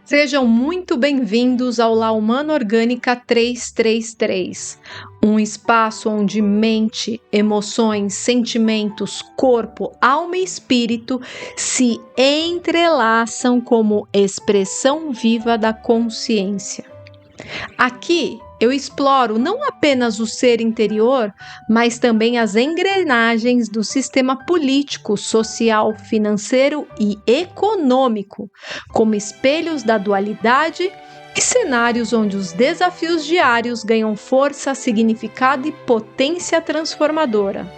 Sejam muito bem-vindos ao La Humana Orgânica 333, um espaço onde mente, emoções, sentimentos, corpo, alma e espírito se entrelaçam como expressão viva da consciência. Aqui eu exploro não apenas o ser interior, mas também as engrenagens do sistema político, social, financeiro e econômico, como espelhos da dualidade e cenários onde os desafios diários ganham força, significado e potência transformadora.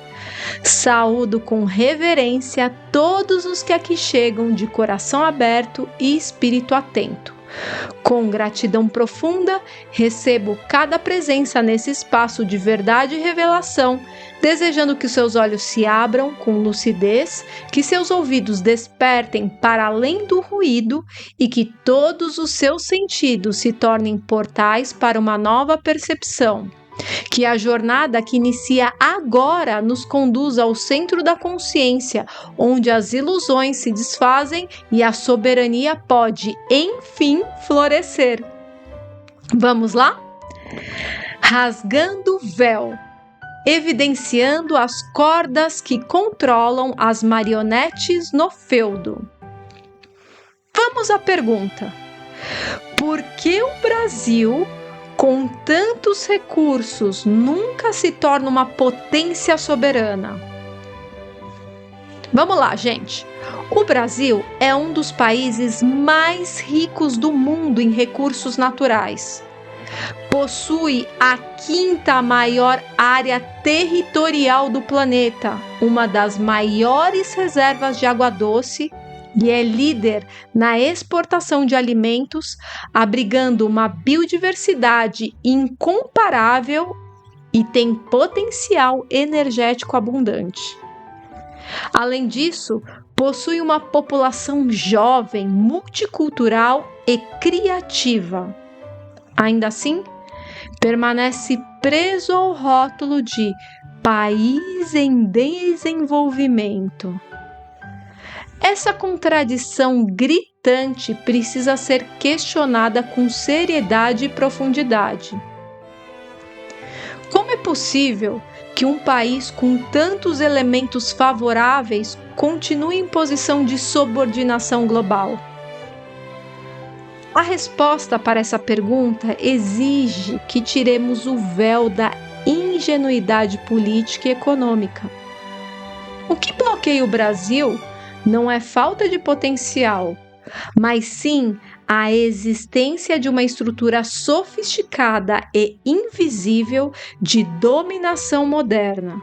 Saúdo com reverência todos os que aqui chegam de coração aberto e espírito atento. Com gratidão profunda, recebo cada presença nesse espaço de verdade e revelação, desejando que seus olhos se abram com lucidez, que seus ouvidos despertem para além do ruído e que todos os seus sentidos se tornem portais para uma nova percepção. Que a jornada que inicia agora nos conduz ao centro da consciência, onde as ilusões se desfazem e a soberania pode, enfim, florescer. Vamos lá? Rasgando o véu, evidenciando as cordas que controlam as marionetes no feudo. Vamos à pergunta: por que o Brasil, com tantos recursos, nunca se torna uma potência soberana? Vamos lá, gente. O Brasil é um dos países mais ricos do mundo em recursos naturais. Possui a 5ª maior área territorial do planeta, uma das maiores reservas de água doce, e é líder na exportação de alimentos, abrigando uma biodiversidade incomparável e tem potencial energético abundante. Além disso, possui uma população jovem, multicultural e criativa. Ainda assim, permanece preso ao rótulo de país em desenvolvimento. Essa contradição gritante precisa ser questionada com seriedade e profundidade. Como é possível que um país com tantos elementos favoráveis continue em posição de subordinação global? A resposta para essa pergunta exige que tiremos o véu da ingenuidade política e econômica. O que bloqueia o Brasil não é falta de potencial, mas sim a existência de uma estrutura sofisticada e invisível de dominação moderna.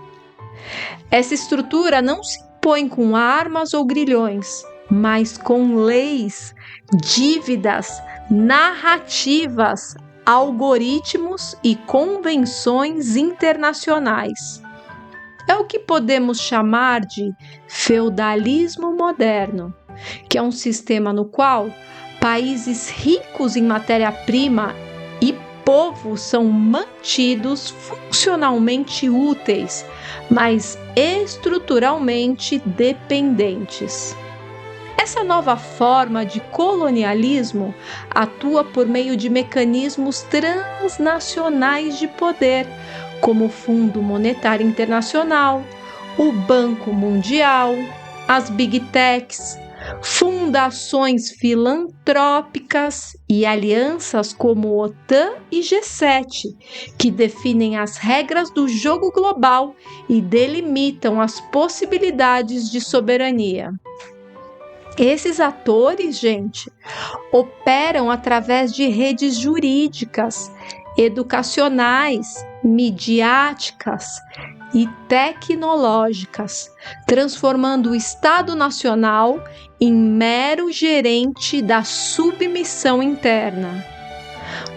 Essa estrutura não se impõe com armas ou grilhões, mas com leis, dívidas, narrativas, algoritmos e convenções internacionais. É o que podemos chamar de feudalismo moderno, que é um sistema no qual países ricos em matéria-prima e povos são mantidos funcionalmente úteis, mas estruturalmente dependentes. Essa nova forma de colonialismo atua por meio de mecanismos transnacionais de poder, como o Fundo Monetário Internacional, o Banco Mundial, as Big Techs, fundações filantrópicas e alianças como OTAN e G7, que definem as regras do jogo global e delimitam as possibilidades de soberania. Esses atores, gente, operam através de redes jurídicas, educacionais, midiáticas e tecnológicas, transformando o Estado Nacional em mero gerente da submissão interna.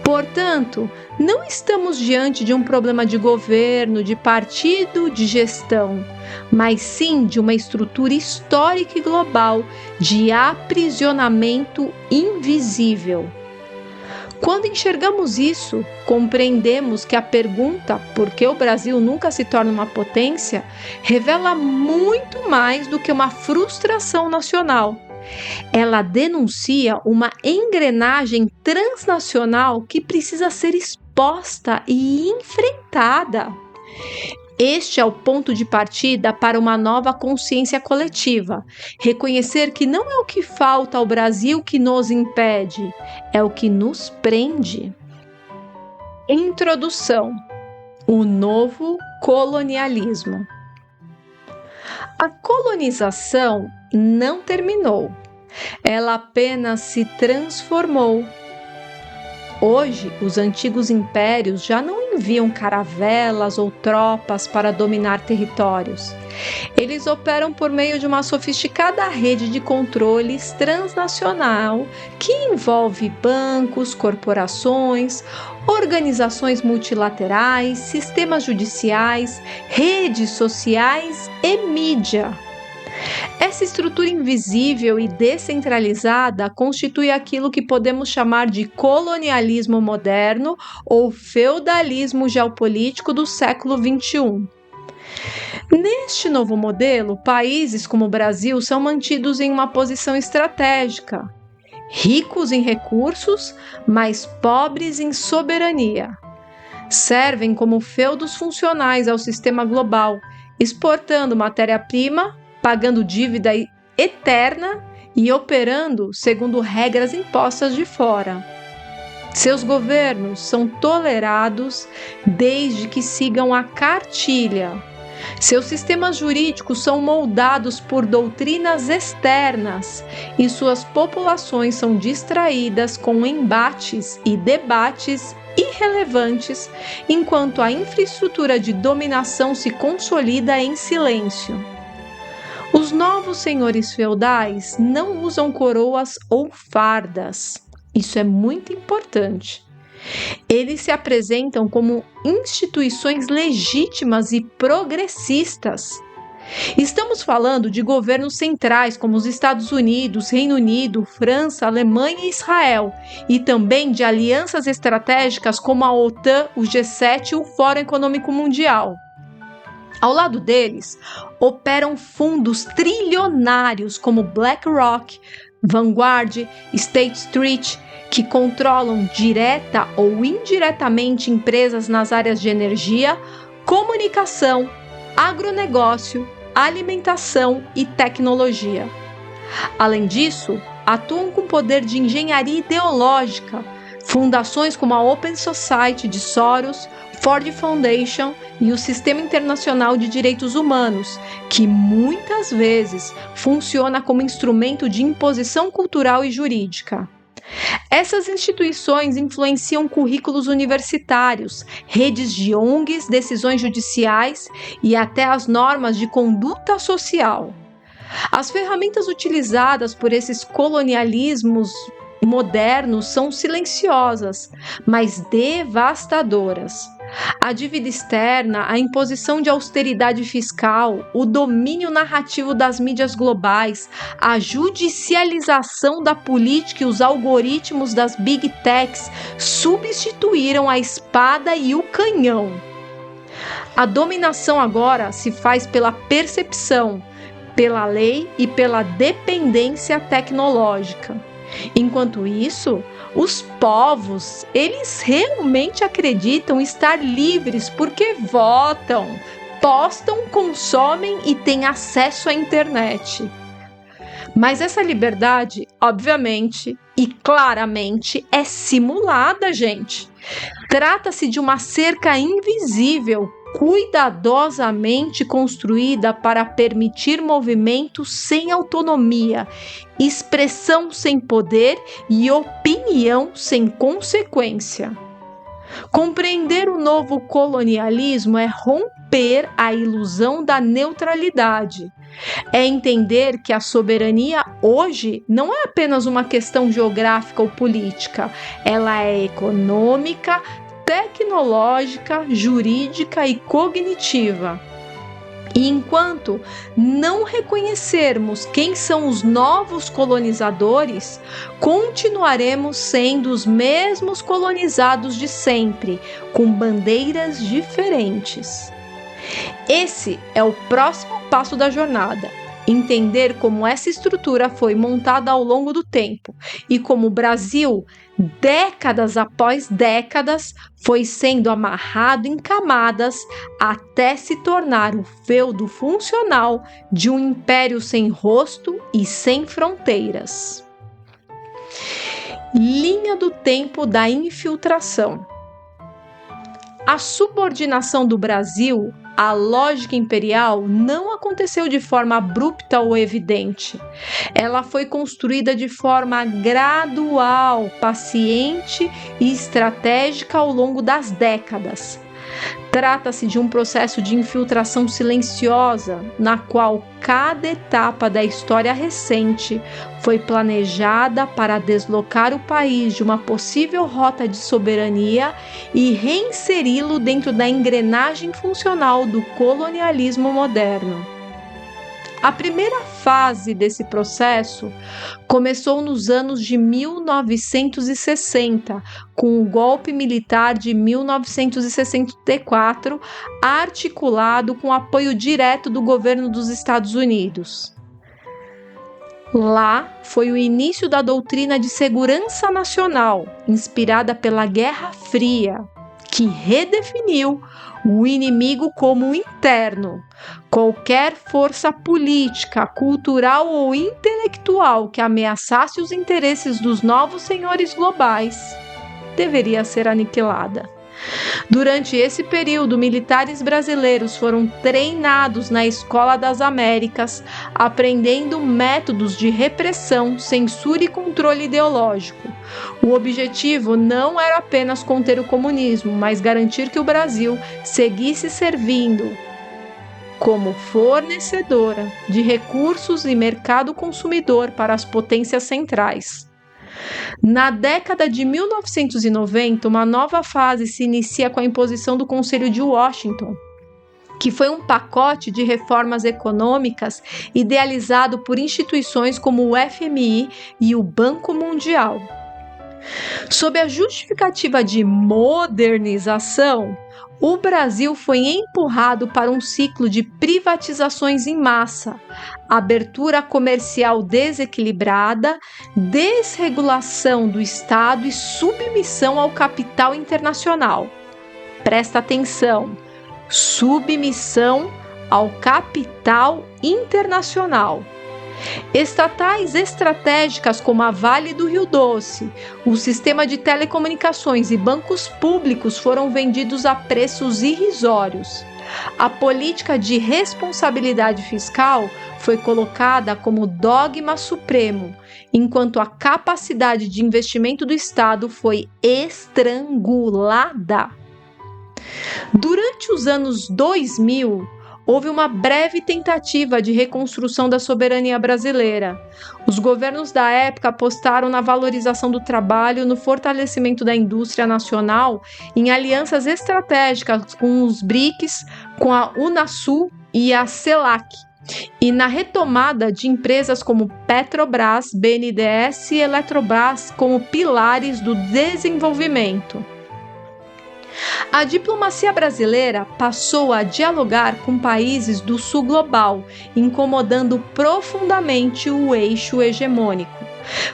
Portanto, não estamos diante de um problema de governo, de partido, de gestão, mas sim de uma estrutura histórica e global de aprisionamento invisível. Quando enxergamos isso, compreendemos que a pergunta por que o Brasil nunca se torna uma potência revela muito mais do que uma frustração nacional. Ela denuncia uma engrenagem transnacional que precisa ser exposta e enfrentada. Este é o ponto de partida para uma nova consciência coletiva. Reconhecer que não é o que falta ao Brasil que nos impede, é o que nos prende. Introdução: o novo colonialismo. A colonização não terminou, ela apenas se transformou. Hoje, os antigos impérios já não enviam caravelas ou tropas para dominar territórios. Eles operam por meio de uma sofisticada rede de controles transnacional que envolve bancos, corporações, organizações multilaterais, sistemas judiciais, redes sociais e mídia. Essa estrutura invisível e descentralizada constitui aquilo que podemos chamar de colonialismo moderno ou feudalismo geopolítico do século XXI. Neste novo modelo, países como o Brasil são mantidos em uma posição estratégica, ricos em recursos, mas pobres em soberania. Servem como feudos funcionais ao sistema global, exportando matéria-prima, pagando dívida eterna e operando segundo regras impostas de fora. Seus governos são tolerados desde que sigam a cartilha. Seus sistemas jurídicos são moldados por doutrinas externas e suas populações são distraídas com embates e debates irrelevantes, enquanto a infraestrutura de dominação se consolida em silêncio. Os novos senhores feudais não usam coroas ou fardas. Isso é muito importante. Eles se apresentam como instituições legítimas e progressistas. Estamos falando de governos centrais como os Estados Unidos, Reino Unido, França, Alemanha e Israel, e também de alianças estratégicas como a OTAN, o G7 e o Fórum Econômico Mundial. Ao lado deles, operam fundos trilionários como BlackRock, Vanguard, State Street, que controlam direta ou indiretamente empresas nas áreas de energia, comunicação, agronegócio, alimentação e tecnologia. Além disso, atuam com poder de engenharia ideológica, fundações como a Open Society de Soros, Ford Foundation e o Sistema Internacional de Direitos Humanos, que muitas vezes funciona como instrumento de imposição cultural e jurídica. Essas instituições influenciam currículos universitários, redes de ONGs, decisões judiciais e até as normas de conduta social. As ferramentas utilizadas por esses colonialismos modernos são silenciosas, mas devastadoras. A dívida externa, a imposição de austeridade fiscal, o domínio narrativo das mídias globais, a judicialização da política e os algoritmos das Big Techs substituíram a espada e o canhão. A dominação agora se faz pela percepção, pela lei e pela dependência tecnológica. Enquanto isso, os povos, eles realmente acreditam estar livres porque votam, postam, consomem e têm acesso à internet. Mas essa liberdade, obviamente e claramente, é simulada, gente. Trata-se de uma cerca invisível, cuidadosamente construída para permitir movimento sem autonomia, expressão sem poder e opinião sem consequência. Compreender o novo colonialismo é romper a ilusão da neutralidade. É entender que a soberania hoje não é apenas uma questão geográfica ou política, ela é econômica, tecnológica, jurídica e cognitiva. E enquanto não reconhecermos quem são os novos colonizadores, continuaremos sendo os mesmos colonizados de sempre, com bandeiras diferentes. Esse é o próximo passo da jornada: entender como essa estrutura foi montada ao longo do tempo e como o Brasil, décadas após décadas, foi sendo amarrado em camadas até se tornar o feudo funcional de um império sem rosto e sem fronteiras. Linha do tempo da infiltração. A subordinação do Brasil à lógica imperial não aconteceu de forma abrupta ou evidente. Ela foi construída de forma gradual, paciente e estratégica ao longo das décadas. Trata-se de um processo de infiltração silenciosa, na qual cada etapa da história recente foi planejada para deslocar o país de uma possível rota de soberania e reinseri-lo dentro da engrenagem funcional do colonialismo moderno. A primeira fase desse processo começou nos anos de 1960, com o golpe militar de 1964, articulado com apoio direto do governo dos Estados Unidos. Lá foi o início da doutrina de segurança nacional, inspirada pela Guerra Fria, que redefiniu o inimigo como interno. Qualquer força política, cultural ou intelectual que ameaçasse os interesses dos novos senhores globais deveria ser aniquilada. Durante esse período, militares brasileiros foram treinados na Escola das Américas, aprendendo métodos de repressão, censura e controle ideológico. O objetivo não era apenas conter o comunismo, mas garantir que o Brasil seguisse servindo como fornecedora de recursos e mercado consumidor para as potências centrais. Na década de 1990, uma nova fase se inicia com a imposição do Conselho de Washington, que foi um pacote de reformas econômicas idealizado por instituições como o FMI e o Banco Mundial. Sob a justificativa de modernização, o Brasil foi empurrado para um ciclo de privatizações em massa, abertura comercial desequilibrada, desregulação do Estado e submissão ao capital internacional. Presta atenção, submissão ao capital internacional. Estatais estratégicas como a Vale do Rio Doce, o sistema de telecomunicações e bancos públicos foram vendidos a preços irrisórios. A política de responsabilidade fiscal foi colocada como dogma supremo, enquanto a capacidade de investimento do Estado foi estrangulada. Durante os anos 2000, houve uma breve tentativa de reconstrução da soberania brasileira. Os governos da época apostaram na valorização do trabalho, no fortalecimento da indústria nacional, em alianças estratégicas com os BRICS, com a Unasul e a CELAC, e na retomada de empresas como Petrobras, BNDES e Eletrobras como pilares do desenvolvimento. A diplomacia brasileira passou a dialogar com países do sul global, incomodando profundamente o eixo hegemônico.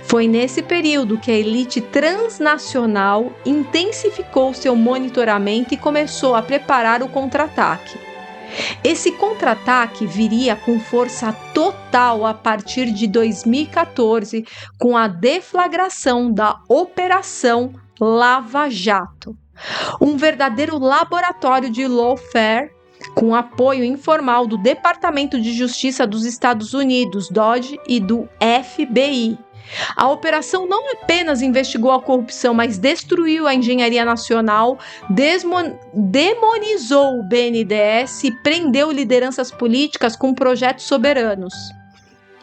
Foi nesse período que a elite transnacional intensificou seu monitoramento e começou a preparar o contra-ataque. Esse contra-ataque viria com força total a partir de 2014, com a deflagração da Operação Lava Jato. Um verdadeiro laboratório de lawfare, com apoio informal do Departamento de Justiça dos Estados Unidos, DOJ, e do FBI. A operação não apenas investigou a corrupção, mas destruiu a engenharia nacional, demonizou o BNDES e prendeu lideranças políticas com projetos soberanos.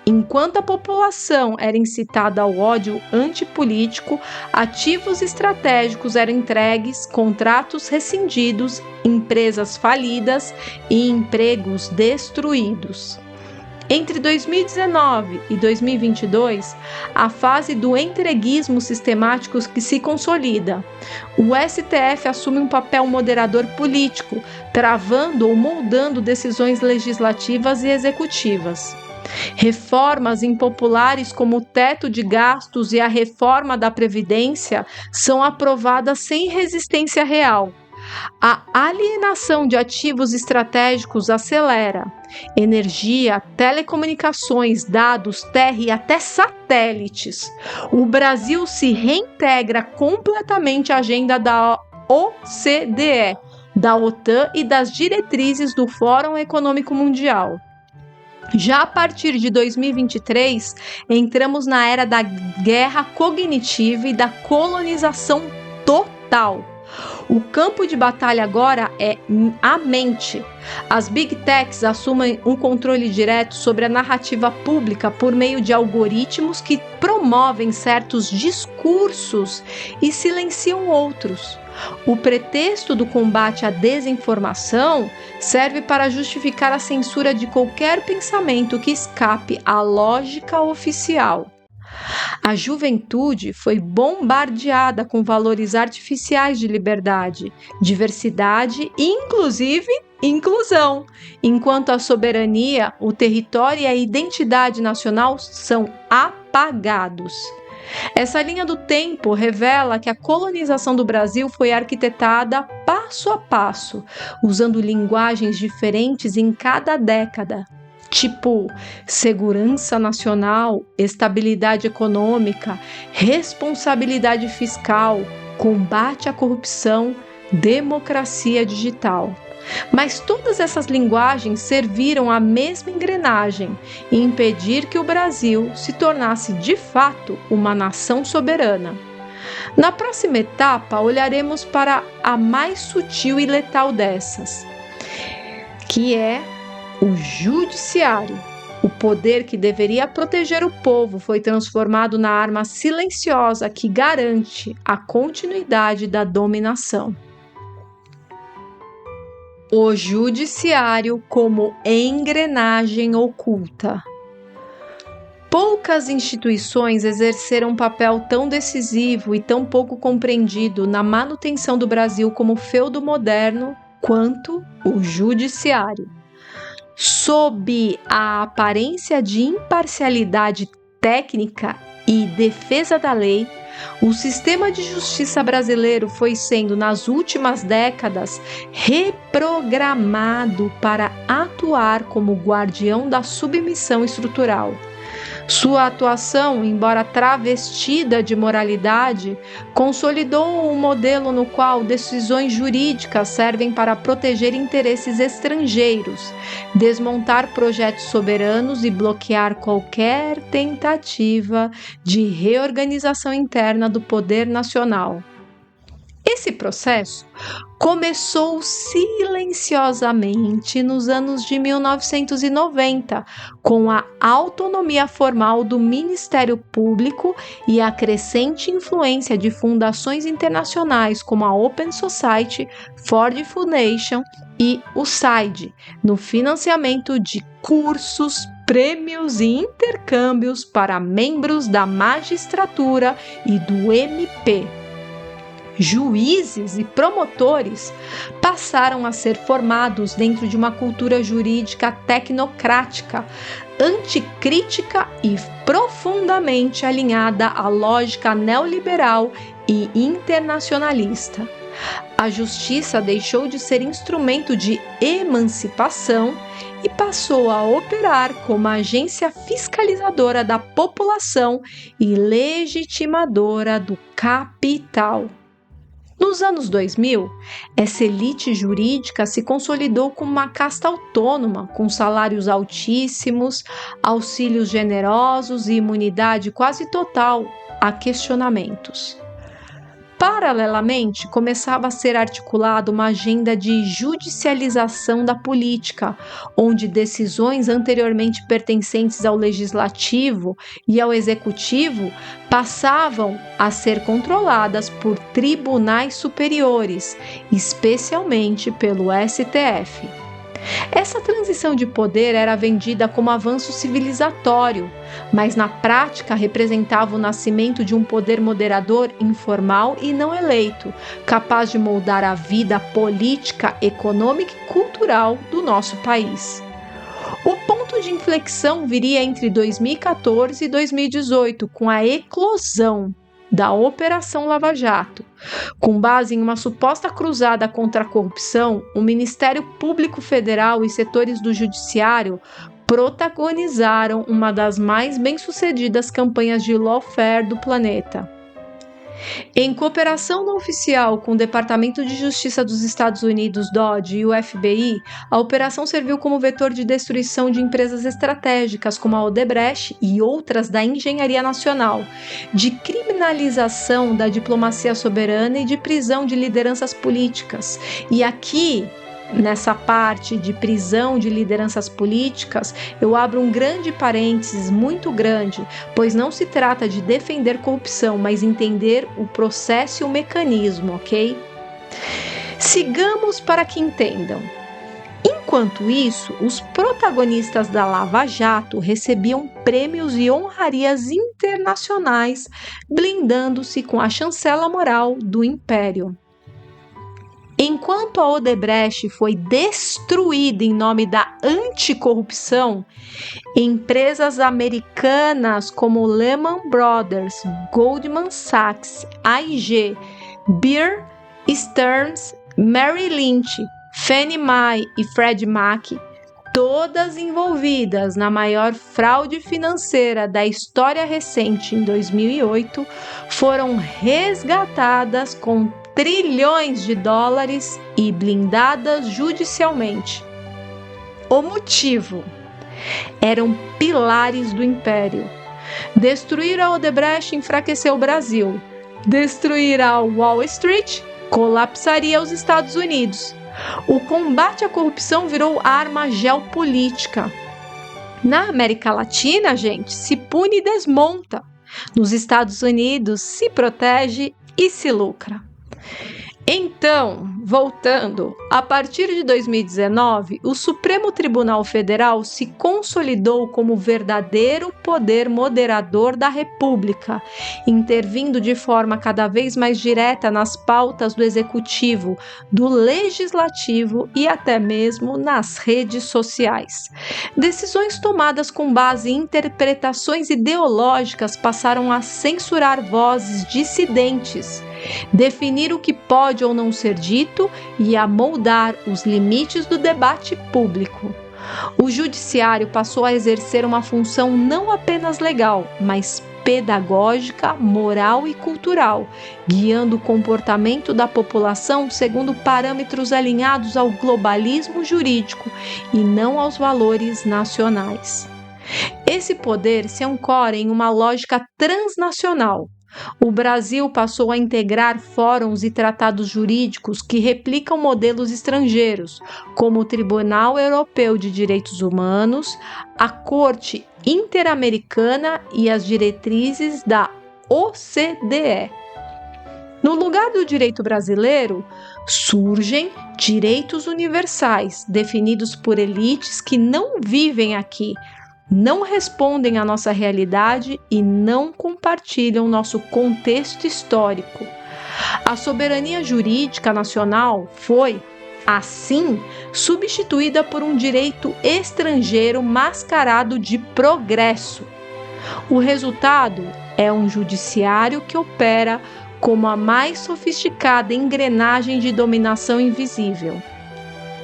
Enquanto a população era incitada ao ódio antipolítico, ativos estratégicos eram entregues, contratos rescindidos, empresas falidas e empregos destruídos. Entre 2019 e 2022, a fase do entreguismo sistemático que se consolida. O STF assume um papel moderador político, travando ou moldando decisões legislativas e executivas. Reformas impopulares como o teto de gastos e a reforma da Previdência são aprovadas sem resistência real. A alienação de ativos estratégicos acelera. Energia, telecomunicações, dados, terra e até satélites. O Brasil se reintegra completamente à agenda da OCDE, da OTAN e das diretrizes do Fórum Econômico Mundial. Já a partir de 2023, entramos na era da guerra cognitiva e da colonização total. O campo de batalha agora é a mente. As Big Techs assumem um controle direto sobre a narrativa pública por meio de algoritmos que promovem certos discursos e silenciam outros. O pretexto do combate à desinformação serve para justificar a censura de qualquer pensamento que escape à lógica oficial. A juventude foi bombardeada com valores artificiais de liberdade, diversidade e, inclusive, inclusão, enquanto a soberania, o território e a identidade nacional são apagados. Essa linha do tempo revela que a colonização do Brasil foi arquitetada passo a passo, usando linguagens diferentes em cada década. Tipo segurança nacional, estabilidade econômica, responsabilidade fiscal, combate à corrupção, democracia digital. Mas todas essas linguagens serviram à mesma engrenagem e impedir que o Brasil se tornasse de fato uma nação soberana. Na próxima etapa, olharemos para a mais sutil e letal dessas, que é o judiciário. O poder que deveria proteger o povo foi transformado na arma silenciosa que garante a continuidade da dominação. O judiciário como engrenagem oculta. Poucas instituições exerceram um papel tão decisivo e tão pouco compreendido na manutenção do Brasil como feudo moderno quanto o judiciário. Sob a aparência de imparcialidade técnica e defesa da lei, o sistema de justiça brasileiro foi sendo, nas últimas décadas, reprogramado para atuar como guardião da submissão estrutural. Sua atuação, embora travestida de moralidade, consolidou um modelo no qual decisões jurídicas servem para proteger interesses estrangeiros, desmontar projetos soberanos e bloquear qualquer tentativa de reorganização interna do poder nacional. Esse processo começou silenciosamente nos anos de 1990, com a autonomia formal do Ministério Público e a crescente influência de fundações internacionais como a Open Society, Ford Foundation e o SAID, no financiamento de cursos, prêmios e intercâmbios para membros da magistratura e do MP. Juízes e promotores passaram a ser formados dentro de uma cultura jurídica tecnocrática, anticrítica e profundamente alinhada à lógica neoliberal e internacionalista. A justiça deixou de ser instrumento de emancipação e passou a operar como agência fiscalizadora da população e legitimadora do capital. Nos anos 2000, essa elite jurídica se consolidou como uma casta autônoma, com salários altíssimos, auxílios generosos e imunidade quase total a questionamentos. Paralelamente, começava a ser articulada uma agenda de judicialização da política, onde decisões anteriormente pertencentes ao legislativo e ao executivo passavam a ser controladas por tribunais superiores, especialmente pelo STF. Essa transição de poder era vendida como avanço civilizatório, mas na prática representava o nascimento de um poder moderador informal e não eleito, capaz de moldar a vida política, econômica e cultural do nosso país. O ponto ponto de inflexão viria entre 2014 e 2018, com a eclosão da Operação Lava Jato. Com base em uma suposta cruzada contra a corrupção, o Ministério Público Federal e setores do Judiciário protagonizaram uma das mais bem-sucedidas campanhas de lawfare do planeta. Em cooperação não oficial com o Departamento de Justiça dos Estados Unidos, DOJ, e o FBI, a operação serviu como vetor de destruição de empresas estratégicas como a Odebrecht e outras da engenharia nacional, de criminalização da diplomacia soberana e de prisão de lideranças políticas. E aqui, nessa parte de prisão de lideranças políticas, eu abro um grande parênteses, muito grande, pois não se trata de defender corrupção, mas entender o processo e o mecanismo, ok? Sigamos para que entendam. Enquanto isso, os protagonistas da Lava Jato recebiam prêmios e honrarias internacionais, blindando-se com a chancela moral do império. Enquanto a Odebrecht foi destruída em nome da anticorrupção, empresas americanas como Lehman Brothers, Goldman Sachs, AIG, Bear Stearns, Merrill Lynch, Fannie Mae e Freddie Mac, todas envolvidas na maior fraude financeira da história recente em 2008, foram resgatadas com trilhões de dólares e blindadas judicialmente. O motivo? Eram pilares do império. Destruir a Odebrecht enfraqueceu o Brasil. Destruir a Wall Street colapsaria os Estados Unidos. O combate à corrupção virou arma geopolítica. Na América Latina, gente, se pune e desmonta. Nos Estados Unidos, se protege e se lucra. Então, voltando, a partir de 2019, o Supremo Tribunal Federal se consolidou como verdadeiro poder moderador da República, intervindo de forma cada vez mais direta nas pautas do Executivo, do Legislativo e até mesmo nas redes sociais. Decisões tomadas com base em interpretações ideológicas passaram a censurar vozes dissidentes, definir o que pode ou não ser dito e a moldar os limites do debate público. O judiciário passou a exercer uma função não apenas legal, mas pedagógica, moral e cultural, guiando o comportamento da população segundo parâmetros alinhados ao globalismo jurídico e não aos valores nacionais. Esse poder se ancora em uma lógica transnacional. O Brasil passou a integrar fóruns e tratados jurídicos que replicam modelos estrangeiros, como o Tribunal Europeu de Direitos Humanos, a Corte Interamericana e as diretrizes da OCDE. No lugar do direito brasileiro, surgem direitos universais, definidos por elites que não vivem aqui, não respondem à nossa realidade e não compartilham nosso contexto histórico. A soberania jurídica nacional foi, assim, substituída por um direito estrangeiro mascarado de progresso. O resultado é um judiciário que opera como a mais sofisticada engrenagem de dominação invisível.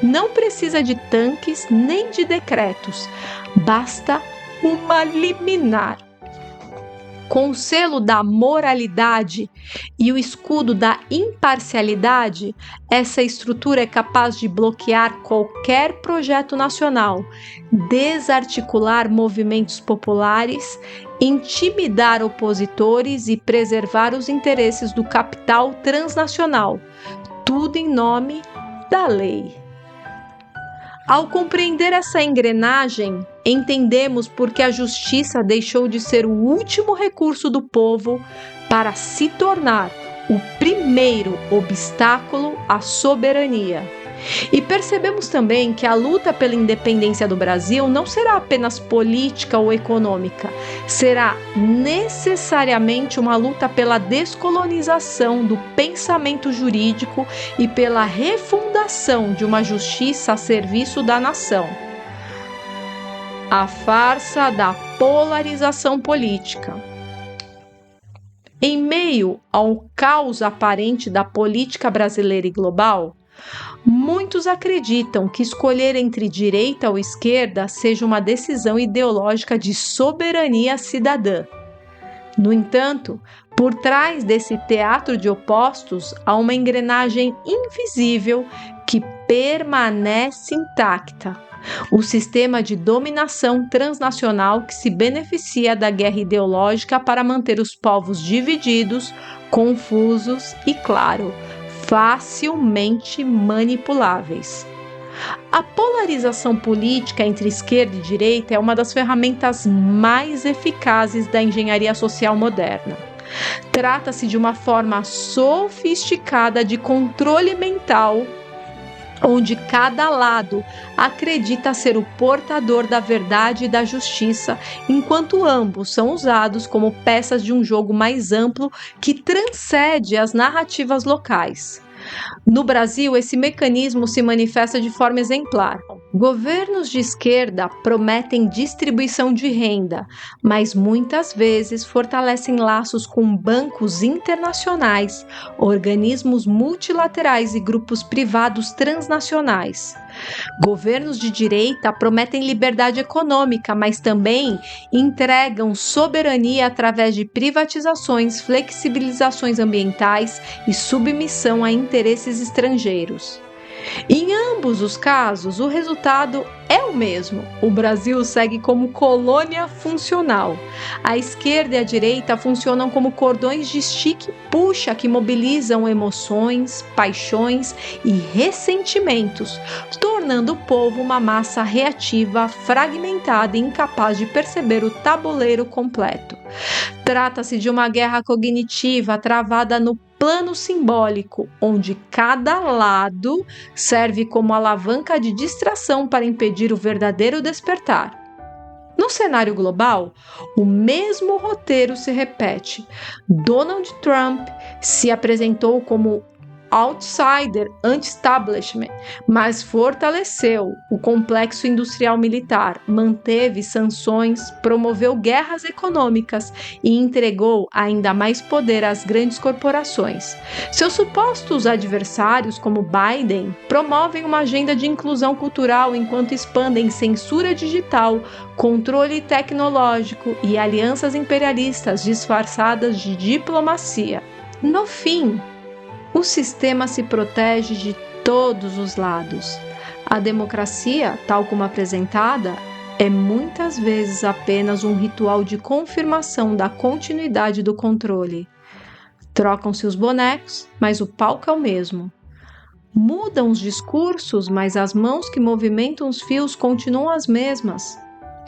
Não precisa de tanques nem de decretos, basta uma liminar. Com o selo da moralidade e o escudo da imparcialidade, essa estrutura é capaz de bloquear qualquer projeto nacional, desarticular movimentos populares, intimidar opositores e preservar os interesses do capital transnacional, tudo em nome da lei. Ao compreender essa engrenagem, entendemos por que a justiça deixou de ser o último recurso do povo para se tornar o primeiro obstáculo à soberania. E percebemos também que a luta pela independência do Brasil não será apenas política ou econômica, será necessariamente uma luta pela descolonização do pensamento jurídico e pela refundação de uma justiça a serviço da nação. a farsa da polarização política. Em meio ao caos aparente da política brasileira e global, muitos acreditam que escolher entre direita ou esquerda seja uma decisão ideológica de soberania cidadã. No entanto, por trás desse teatro de opostos há uma engrenagem invisível que permanece intacta. O sistema de dominação transnacional que se beneficia da guerra ideológica para manter os povos divididos, confusos e, claro, facilmente manipuláveis. A polarização política entre esquerda e direita é uma das ferramentas mais eficazes da engenharia social moderna. Trata-se de uma forma sofisticada de controle mental, onde cada lado acredita ser o portador da verdade e da justiça, enquanto ambos são usados como peças de um jogo mais amplo que transcende as narrativas locais. No Brasil, esse mecanismo se manifesta de forma exemplar. Governos de esquerda prometem distribuição de renda, mas muitas vezes fortalecem laços com bancos internacionais, organismos multilaterais e grupos privados transnacionais. Governos de direita prometem liberdade econômica, mas também entregam soberania através de privatizações, flexibilizações ambientais e submissão a interesses estrangeiros. Em ambos os casos, o resultado é o mesmo. O Brasil segue como colônia funcional. A esquerda e a direita funcionam como cordões de estique e puxa que mobilizam emoções, paixões e ressentimentos, tornando o povo uma massa reativa, fragmentada e incapaz de perceber o tabuleiro completo. Trata-se de uma guerra cognitiva travada no plano simbólico, onde cada lado serve como alavanca de distração para impedir o verdadeiro despertar. No cenário global, o mesmo roteiro se repete. Donald Trump se apresentou como outsider anti-establishment, mas fortaleceu o complexo industrial militar, manteve sanções, promoveu guerras econômicas e entregou ainda mais poder às grandes corporações. Seus supostos adversários, como Biden, promovem uma agenda de inclusão cultural enquanto expandem censura digital, controle tecnológico e alianças imperialistas disfarçadas de diplomacia. No fim, o sistema se protege de todos os lados. A democracia, tal como apresentada, é muitas vezes apenas um ritual de confirmação da continuidade do controle. Trocam-se os bonecos, mas o palco é o mesmo. Mudam os discursos, mas as mãos que movimentam os fios continuam as mesmas,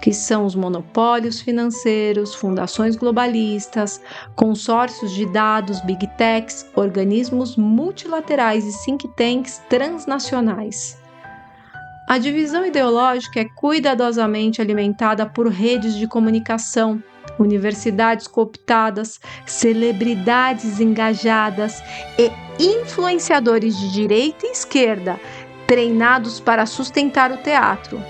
que são os monopólios financeiros, fundações globalistas, consórcios de dados, big techs, organismos multilaterais e think tanks transnacionais. A divisão ideológica é cuidadosamente alimentada por redes de comunicação, universidades cooptadas, celebridades engajadas e influenciadores de direita e esquerda, treinados para sustentar o teatro.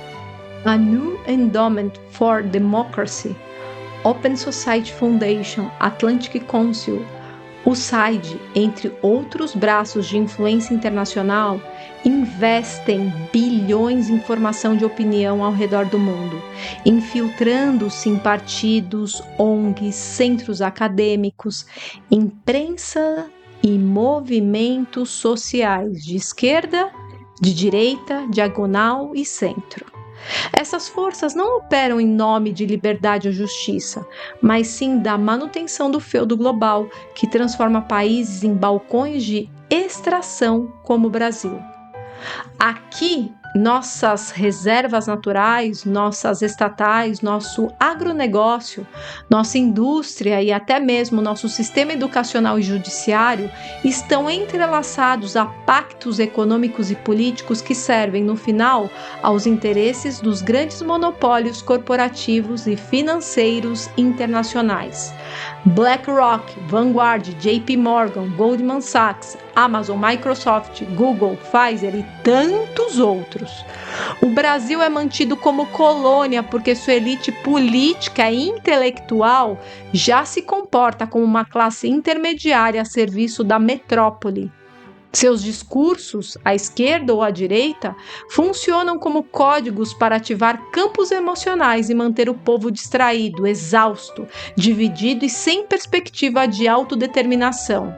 A New Endowment for Democracy, Open Society Foundation, Atlantic Council, USAID, entre outros braços de influência internacional, investem bilhões em formação de opinião ao redor do mundo, infiltrando-se em partidos, ONGs, centros acadêmicos, imprensa e movimentos sociais de esquerda, de direita, diagonal e centro. Essas forças não operam em nome de liberdade ou justiça, mas sim da manutenção do feudo global, que transforma países em balcões de extração como o Brasil. Aqui, nossas reservas naturais, nossas estatais, nosso agronegócio, nossa indústria e até mesmo nosso sistema educacional e judiciário estão entrelaçados a pactos econômicos e políticos que servem, no final, aos interesses dos grandes monopólios corporativos e financeiros internacionais. BlackRock, Vanguard, JP Morgan, Goldman Sachs, Amazon, Microsoft, Google, Pfizer e tantos outros. O Brasil é mantido como colônia porque sua elite política e intelectual já se comporta como uma classe intermediária a serviço da metrópole. Seus discursos, à esquerda ou à direita, funcionam como códigos para ativar campos emocionais e manter o povo distraído, exausto, dividido e sem perspectiva de autodeterminação.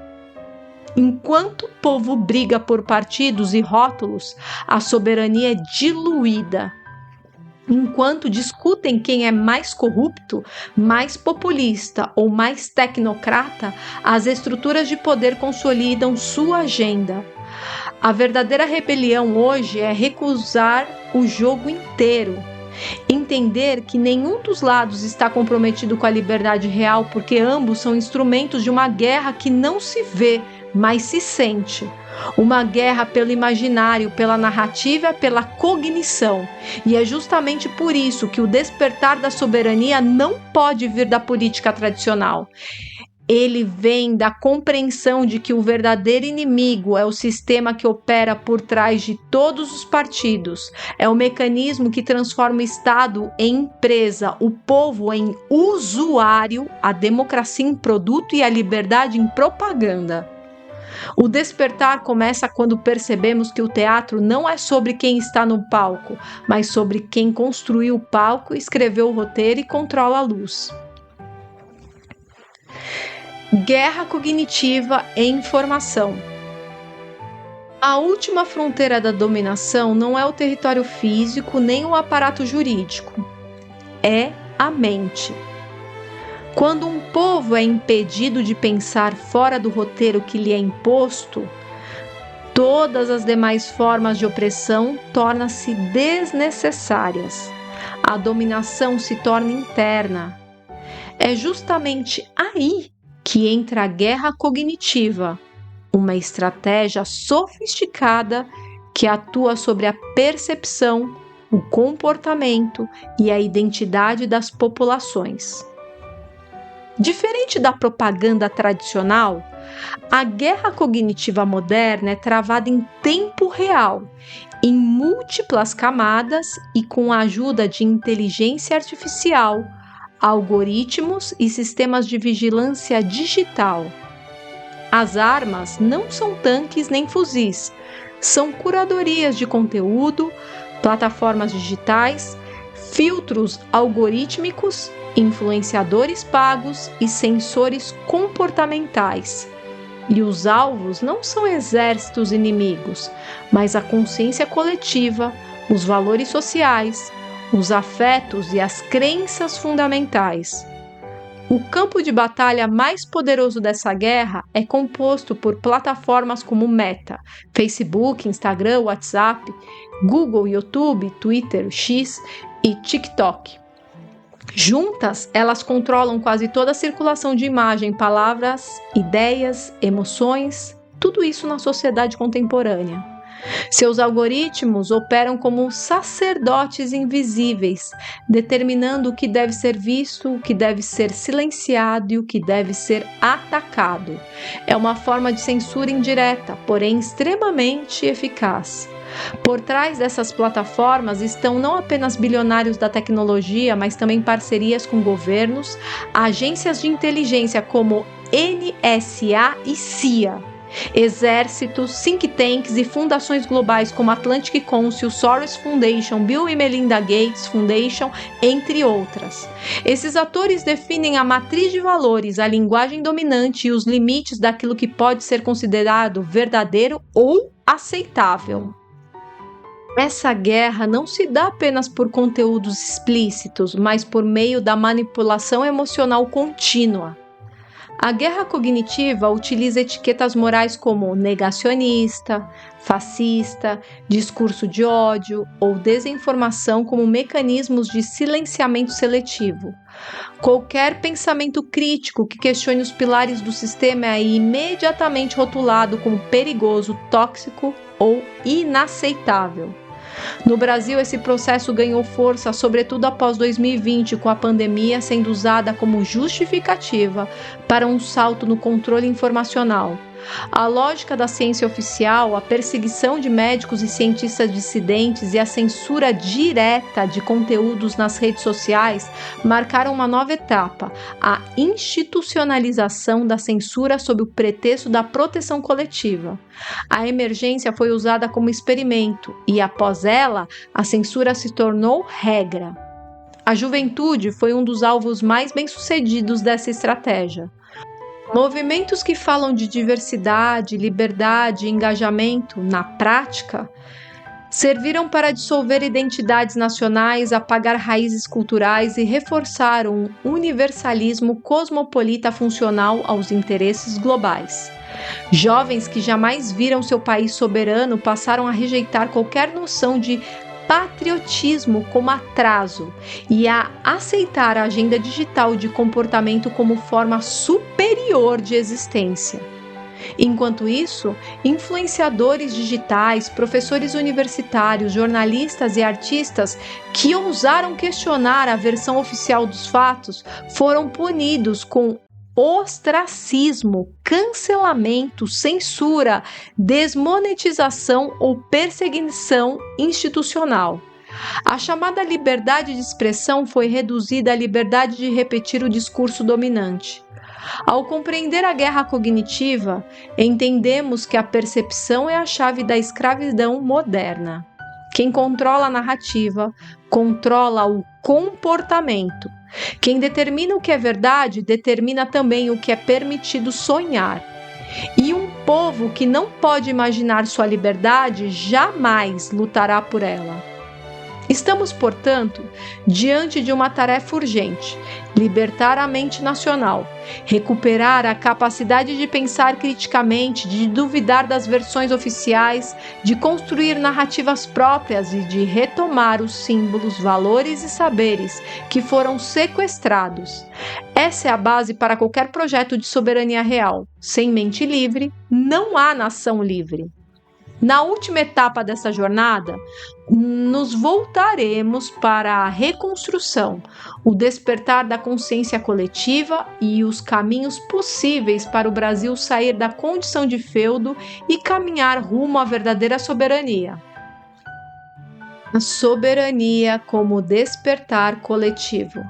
Enquanto o povo briga por partidos e rótulos, a soberania é diluída. Enquanto discutem quem é mais corrupto, mais populista ou mais tecnocrata, as estruturas de poder consolidam sua agenda. A verdadeira rebelião hoje é recusar o jogo inteiro. Entender que nenhum dos lados está comprometido com a liberdade real porque ambos são instrumentos de uma guerra que não se vê, mas se sente. Uma guerra pelo imaginário, pela narrativa, pela cognição. E é justamente por isso que o despertar da soberania não pode vir da política tradicional. Ele vem da compreensão de que o verdadeiro inimigo é o sistema que opera por trás de todos os partidos. É o mecanismo que transforma o Estado em empresa, o povo em usuário, a democracia em produto e a liberdade em propaganda. O despertar começa quando percebemos que o teatro não é sobre quem está no palco, mas sobre quem construiu o palco, escreveu o roteiro e controla a luz. Guerra cognitiva e informação. A última fronteira da dominação não é o território físico nem o aparato jurídico, é a mente. Quando um povo é impedido de pensar fora do roteiro que lhe é imposto, todas as demais formas de opressão tornam-se desnecessárias. A dominação se torna interna. É justamente aí que entra a guerra cognitiva, uma estratégia sofisticada que atua sobre a percepção, o comportamento e a identidade das populações. Diferente da propaganda tradicional, a guerra cognitiva moderna é travada em tempo real, em múltiplas camadas e com a ajuda de inteligência artificial, algoritmos e sistemas de vigilância digital. As armas não são tanques nem fuzis, são curadorias de conteúdo, plataformas digitais, filtros algorítmicos, influenciadores pagos e sensores comportamentais. E os alvos não são exércitos inimigos, mas a consciência coletiva, os valores sociais, os afetos e as crenças fundamentais. O campo de batalha mais poderoso dessa guerra é composto por plataformas como Meta, Facebook, Instagram, WhatsApp, Google, YouTube, Twitter, X e TikTok. Juntas, elas controlam quase toda a circulação de imagem, palavras, ideias, emoções, tudo isso na sociedade contemporânea. Seus algoritmos operam como sacerdotes invisíveis, determinando o que deve ser visto, o que deve ser silenciado e o que deve ser atacado. É uma forma de censura indireta, porém extremamente eficaz. Por trás dessas plataformas estão não apenas bilionários da tecnologia, mas também parcerias com governos, agências de inteligência como NSA e CIA, exércitos, think tanks e fundações globais como Atlantic Council, Soros Foundation, Bill e Melinda Gates Foundation, entre outras. Esses atores definem a matriz de valores, a linguagem dominante e os limites daquilo que pode ser considerado verdadeiro ou aceitável. Essa guerra não se dá apenas por conteúdos explícitos, mas por meio da manipulação emocional contínua. A guerra cognitiva utiliza etiquetas morais como negacionista, fascista, discurso de ódio ou desinformação como mecanismos de silenciamento seletivo. Qualquer pensamento crítico que questione os pilares do sistema é imediatamente rotulado como perigoso, tóxico ou inaceitável. No Brasil, esse processo ganhou força, sobretudo após 2020, com a pandemia sendo usada como justificativa para um salto no controle informacional. A lógica da ciência oficial, a perseguição de médicos e cientistas dissidentes e a censura direta de conteúdos nas redes sociais marcaram uma nova etapa, a institucionalização da censura sob o pretexto da proteção coletiva. A emergência foi usada como experimento e, após ela, a censura se tornou regra. A juventude foi um dos alvos mais bem-sucedidos dessa estratégia. Movimentos que falam de diversidade, liberdade e engajamento, na prática, serviram para dissolver identidades nacionais, apagar raízes culturais e reforçar um universalismo cosmopolita funcional aos interesses globais. Jovens que jamais viram seu país soberano passaram a rejeitar qualquer noção de patriotismo como atraso e a aceitar a agenda digital de comportamento como forma superior de existência. Enquanto isso, influenciadores digitais, professores universitários, jornalistas e artistas que ousaram questionar a versão oficial dos fatos foram punidos com ostracismo, cancelamento, censura, desmonetização ou perseguição institucional. A chamada liberdade de expressão foi reduzida à liberdade de repetir o discurso dominante. Ao compreender a guerra cognitiva, entendemos que a percepção é a chave da escravidão moderna. Quem controla a narrativa, controla o comportamento. Quem determina o que é verdade, determina também o que é permitido sonhar. E um povo que não pode imaginar sua liberdade jamais lutará por ela. Estamos, portanto, diante de uma tarefa urgente: libertar a mente nacional, recuperar a capacidade de pensar criticamente, de duvidar das versões oficiais, de construir narrativas próprias e de retomar os símbolos, valores e saberes que foram sequestrados. Essa é a base para qualquer projeto de soberania real. Sem mente livre, não há nação livre. Na última etapa dessa jornada, nos voltaremos para a reconstrução, o despertar da consciência coletiva e os caminhos possíveis para o Brasil sair da condição de feudo e caminhar rumo à verdadeira soberania. A soberania como despertar coletivo.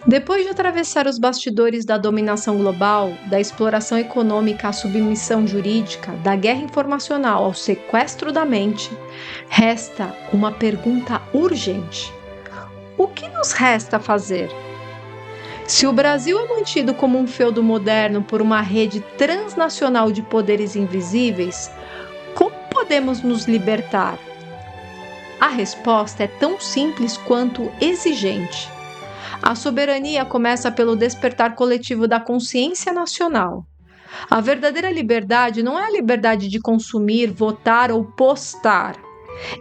Depois de atravessar os bastidores da dominação global, da exploração econômica à submissão jurídica, da guerra informacional ao sequestro da mente, resta uma pergunta urgente: o que nos resta fazer? Se o Brasil é mantido como um feudo moderno por uma rede transnacional de poderes invisíveis, como podemos nos libertar? A resposta é tão simples quanto exigente. A soberania começa pelo despertar coletivo da consciência nacional. A verdadeira liberdade não é a liberdade de consumir, votar ou postar.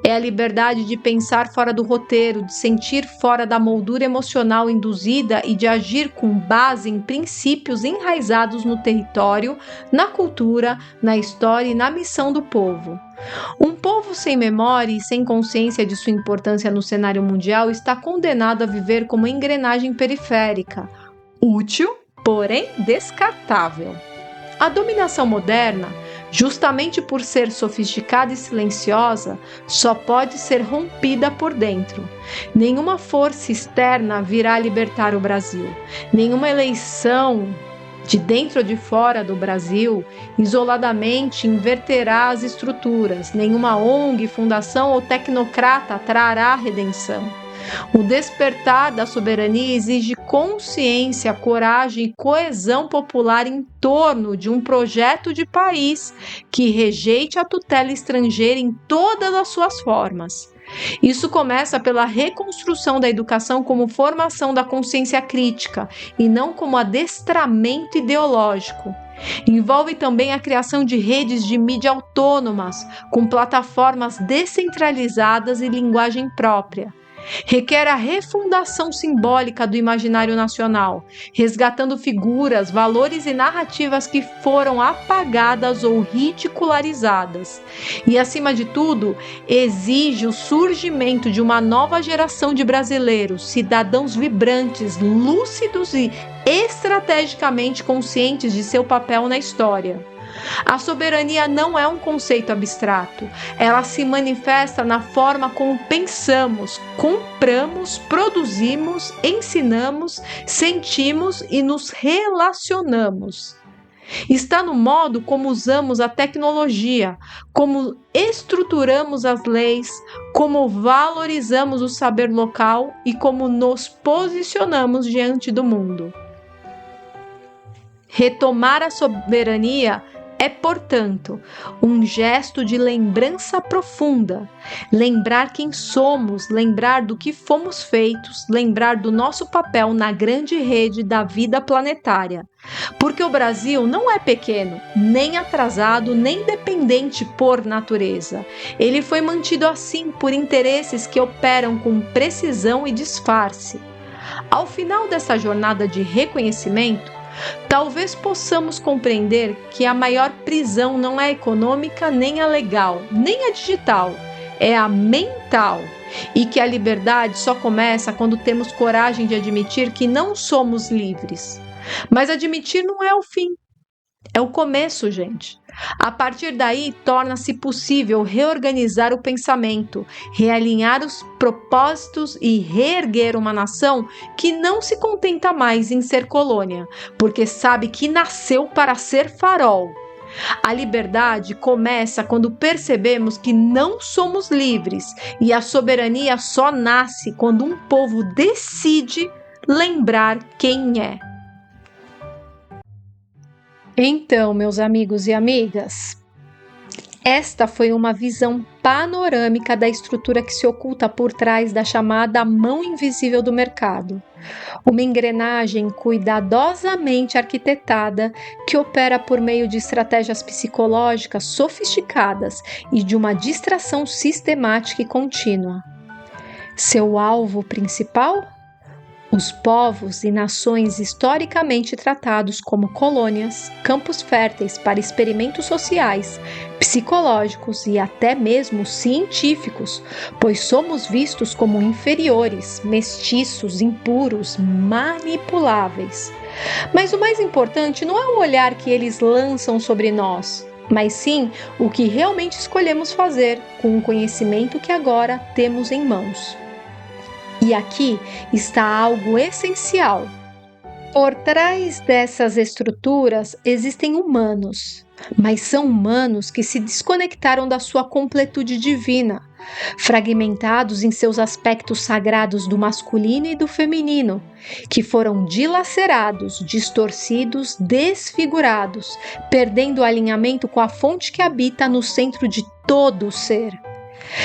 É a liberdade de pensar fora do roteiro, de sentir fora da moldura emocional induzida e de agir com base em princípios enraizados no território, na cultura, na história e na missão do povo. Um povo sem memória e sem consciência de sua importância no cenário mundial está condenado a viver como engrenagem periférica, útil, porém descartável. A dominação moderna, justamente por ser sofisticada e silenciosa, só pode ser rompida por dentro. Nenhuma força externa virá libertar o Brasil. Nenhuma eleição de dentro ou de fora do Brasil, isoladamente inverterá as estruturas. Nenhuma ONG, fundação ou tecnocrata trará a redenção. O despertar da soberania exige consciência, coragem e coesão popular em torno de um projeto de país que rejeite a tutela estrangeira em todas as suas formas. Isso começa pela reconstrução da educação como formação da consciência crítica e não como adestramento ideológico. Envolve também a criação de redes de mídia autônomas, com plataformas descentralizadas e linguagem própria. Requer a refundação simbólica do imaginário nacional, resgatando figuras, valores e narrativas que foram apagadas ou ridicularizadas. E, acima de tudo, exige o surgimento de uma nova geração de brasileiros, cidadãos vibrantes, lúcidos e estrategicamente conscientes de seu papel na história. A soberania não é um conceito abstrato, ela se manifesta na forma como pensamos, compramos, produzimos, ensinamos, sentimos e nos relacionamos. Está no modo como usamos a tecnologia, como estruturamos as leis, como valorizamos o saber local e como nos posicionamos diante do mundo. Retomar a soberania é, portanto, um gesto de lembrança profunda. Lembrar quem somos, lembrar do que fomos feitos, lembrar do nosso papel na grande rede da vida planetária. Porque o Brasil não é pequeno, nem atrasado, nem dependente por natureza. Ele foi mantido assim por interesses que operam com precisão e disfarce. Ao final dessa jornada de reconhecimento, talvez possamos compreender que a maior prisão não é econômica, nem a legal, nem a digital, é a mental. E que a liberdade só começa quando temos coragem de admitir que não somos livres. Mas admitir não é o fim, é o começo, gente. A partir daí, torna-se possível reorganizar o pensamento, realinhar os propósitos e reerguer uma nação que não se contenta mais em ser colônia, porque sabe que nasceu para ser farol. A liberdade começa quando percebemos que não somos livres, e a soberania só nasce quando um povo decide lembrar quem é. Então, meus amigos e amigas, esta foi uma visão panorâmica da estrutura que se oculta por trás da chamada mão invisível do mercado. Uma engrenagem cuidadosamente arquitetada que opera por meio de estratégias psicológicas sofisticadas e de uma distração sistemática e contínua. Seu alvo principal? Os povos e nações historicamente tratados como colônias, campos férteis para experimentos sociais, psicológicos e até mesmo científicos, pois somos vistos como inferiores, mestiços, impuros, manipuláveis. Mas o mais importante não é o olhar que eles lançam sobre nós, mas sim o que realmente escolhemos fazer com o conhecimento que agora temos em mãos. E aqui está algo essencial. Por trás dessas estruturas existem humanos, mas são humanos que se desconectaram da sua completude divina, fragmentados em seus aspectos sagrados do masculino e do feminino, que foram dilacerados, distorcidos, desfigurados, perdendo o alinhamento com a fonte que habita no centro de todo o ser.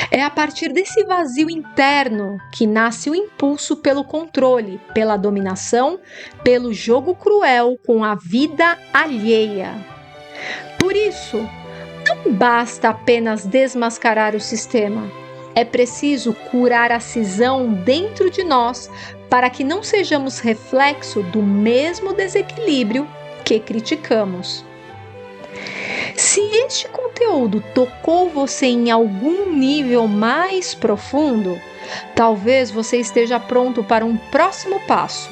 É a partir desse vazio interno que nasce o impulso pelo controle, pela dominação, pelo jogo cruel com a vida alheia. Por isso, não basta apenas desmascarar o sistema. É preciso curar a cisão dentro de nós para que não sejamos reflexo do mesmo desequilíbrio que criticamos. Se este conteúdo tocou você em algum nível mais profundo, talvez você esteja pronto para um próximo passo.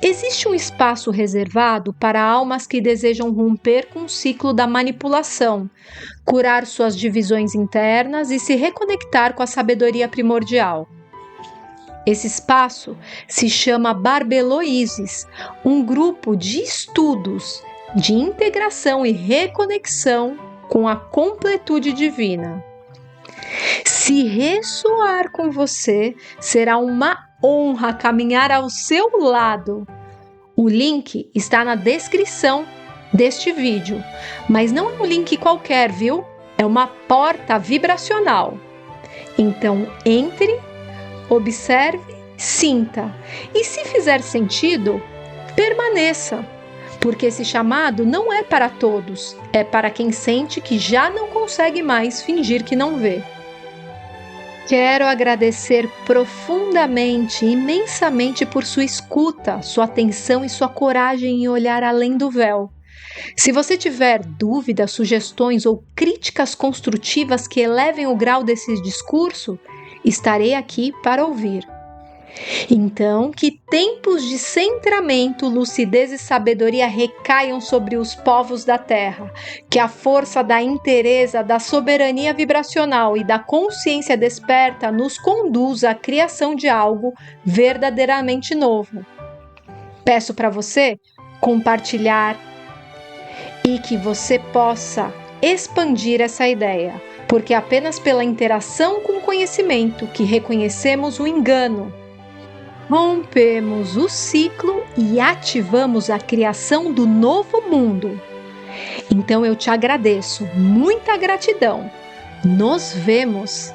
Existe um espaço reservado para almas que desejam romper com o ciclo da manipulação, curar suas divisões internas e se reconectar com a sabedoria primordial. Esse espaço se chama Barbeloises, um grupo de estudos de integração e reconexão com a completude divina. Se ressoar com você, será uma honra caminhar ao seu lado. O link está na descrição deste vídeo, mas não é um link qualquer, viu? É uma porta vibracional. Então entre, observe, sinta e, se fizer sentido, permaneça. Porque esse chamado não é para todos, é para quem sente que já não consegue mais fingir que não vê. Quero agradecer profundamente, imensamente por sua escuta, sua atenção e sua coragem em olhar além do véu. Se você tiver dúvidas, sugestões ou críticas construtivas que elevem o grau desse discurso, estarei aqui para ouvir. Então, que tempos de centramento, lucidez e sabedoria recaiam sobre os povos da Terra, que a força da inteireza, da soberania vibracional e da consciência desperta nos conduza à criação de algo verdadeiramente novo. Peço para você compartilhar e que você possa expandir essa ideia, porque é apenas pela interação com o conhecimento que reconhecemos o engano, rompemos o ciclo e ativamos a criação do novo mundo. Então eu te agradeço, muita gratidão. Nos vemos!